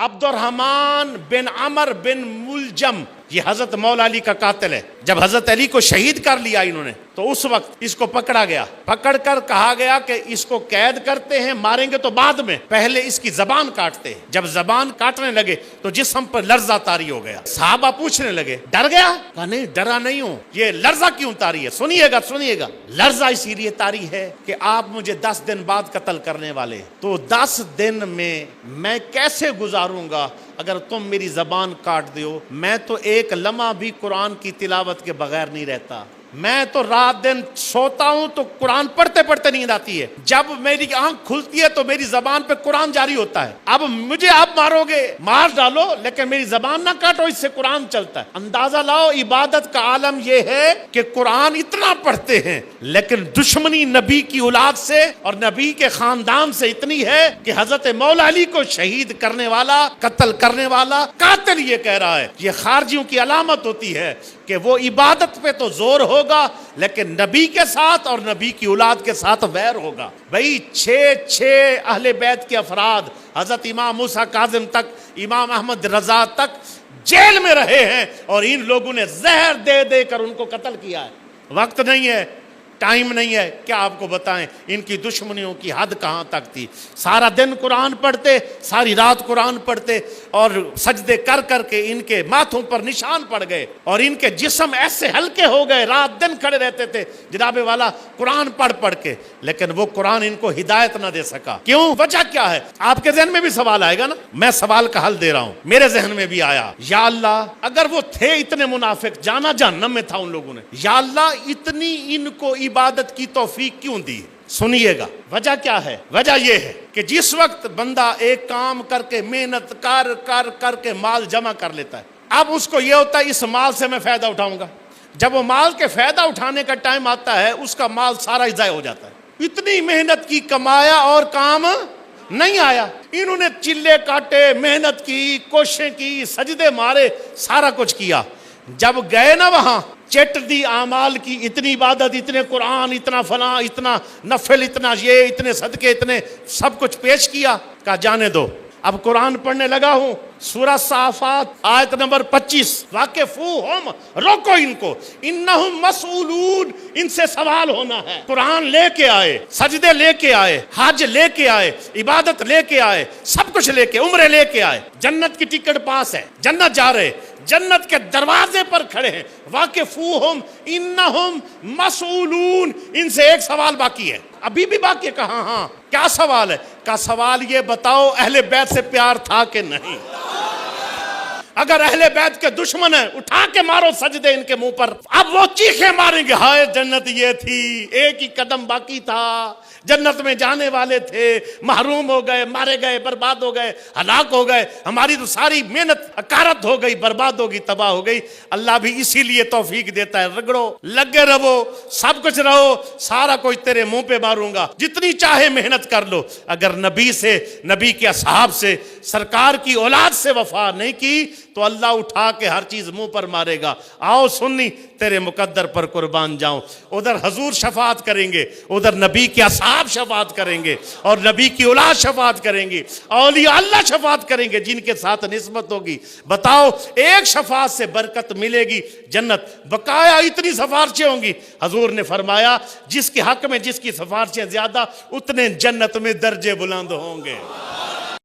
Abdurrahman बिन अमर बिन मुलजम, ये हजरत मौला अली का कातिल है। जब हजरत अली को शहीद कर लिया इन्होंने, तो उस वक्त इसको पकड़ा गया। पकड़कर कहा गया कि इसको कैद करते हैं, मारेंगे तो बाद में, पहले इसकी जबान काटते हैं। जब जबान काटने लगे तो जिस्म पर लर्जा तारी हो गया। साहबा पूछने लगे, डर गया? कहा नहीं, डरा नहीं हूं। ये लर्जा क्यों तारी है? सुनिएगा सुनिएगा। लर्जा इसीलिए तारी है कि आप मुझे 10 दिन बाद कत्ल करने वाले, तो 10 दिन में मैं कैसे गुजारूंगा अगर तुम मेरी जबान काट दो। मैं तो एक लम्हा भी कुरान की तिलावत के बगैर नहीं रहता। मैं तो रात दिन सोता हूं तो कुरान पढ़ते पढ़ते नींद आती है। जब मेरी आंख खुलती है तो मेरी जबान पे कुरान जारी होता है। अब मुझे आप मारोगे, मार डालो, लेकिन मेरी जबान ना काटो, इससे कुरान चलता है। अंदाजा लाओ, इबादत का आलम यह है कि कुरान इतना पढ़ते हैं, लेकिन दुश्मनी नबी की औलाद से और नबी के खानदान से इतनी है कि हजरत मौला अली को शहीद करने वाला, कत्ल करने वाला कातिल ये कह रहा है। ये खारजियों की अलामत होती है कि वो इबादत पे तो जोर होगा, लेकिन नबी के साथ और नबी की औलाद के साथ वैर होगा। भाई 6 अहले बैत के अफराद, हजरत इमाम मूसा काजिम तक, इमाम अहमद रजा तक जेल में रहे हैं, और इन लोगों ने जहर दे दे कर उनको कत्ल किया है। वक्त नहीं है, टाइम नहीं है, क्या आपको बताएं इनकी दुश्मनियों की हद कहां तक थी। सारा दिन कुरान पढ़ते, सारी रात कुरान पढ़ते, और सजदे कर करके इनके माथों पर निशान पड़ गए, और इनके जिस्म ऐसे हल्के हो गए, रात दिन खड़े रहते थे जनाबे वाला कुरान पढ़ पढ़ के, लेकिन वो कुरान इनको हिदायत ना दे सका। क्यों? वजह क्या है? आपके जहन में भी सवाल आएगा ना, मैं सवाल का हल दे रहा हूं। मेरे जहन में भी आया, या अल्लाह, अगर वो थे इतने मुनाफिक, जाना जहन्नम में था उन लोगों ने, या अल्लाह इतनी इनको इबादत की तौफीक क्यों दी? सुनिएगा वजह क्या है। वजह यह है कि जिस वक्त बंदा एक काम करके मेहनत कर कर करके माल जमा कर लेता है, अब उसको यह होता है इस माल से मैं फायदा उठाऊंगा। जब वो माल के फायदा उठाने का टाइम आता है, उसका माल सारा ज़ाया हो जाता है। इतनी मेहनत की, कमाया और काम नहीं आया। इन्होंने चिल्ले काटे, मेहनत की, कोशिशें की, सजदे मारे, सारा कुछ किया। जब गए ना वहां, चट दी आमाल की, इतनी इबादत, इतने कुरान, इतना फला, इतना नफल, इतना ये, इतने सदके, इतने सब कुछ पेश किया। कहा जाने दो, अब कुरान पढ़ने लगा हूं। सूरह साफात आयत नंबर 25, वाकिफूहुम, रोको इनको, इन्नहुम मसऊलून, इनसे सवाल होना है। कुरान लेके आए, सजदे लेके आए, हज लेके आए, इबादत लेके आए, सब कुछ लेके, उम्रे लेके आए, जन्नत की टिकट पास है, जन्नत जा रहे, जन्नत के दरवाजे पर खड़े हैं। वाकिफूहुम इन्नहुम मसऊलून, इनसे एक सवाल बाकी है, अभी भी बाकी है। कहा हाँ, क्या सवाल है? का सवाल ये बताओ, अहले बैत से प्यार था कि नहीं? अगर अहले बैत के दुश्मन है, उठा के मारो सजदे इनके मुंह पर। अब वो चीखे मारेंगे, हाय जन्नत ये थी, एक ही कदम बाकी था, जन्नत में जाने वाले थे, महरूम हो गए, मारे गए, बर्बाद हो गए, हलाक हो गए, हमारी तो सारी मेहनत अकारत हो गई, बर्बाद हो गई, तबाह हो गई। अल्लाह भी इसीलिए तौफीक देता है, रगड़ो, लगे रहो, सब कुछ रहो, सारा कुछ तेरे मुंह पे मारूंगा, जितनी चाहे मेहनत कर लो। अगर नबी से, नबी के असहाब से, सरकार की औलाद से वफा नहीं की तो अल्लाह उठा के हर चीज मुंह पर मारेगा। आओ सुन्नी, तेरे मुकद्दर पर कुर्बान जाऊं। उधर हजूर शफात करेंगे, उधर नबी के असहाब शफात करेंगे, और नबी की औलाद शफात करेंगी, औलिया अल्लाह शफात करेंगे जिनके साथ निस्बत होगी। बताओ, एक शफात से बरकत मिलेगी, जन्नत बकाया इतनी सिफारिशें होंगी। हजूर ने फरमाया, जिसके हक में जिसकी सिफारिशें ज्यादा, उतने जन्नत में दर्जे बुलंद होंगे।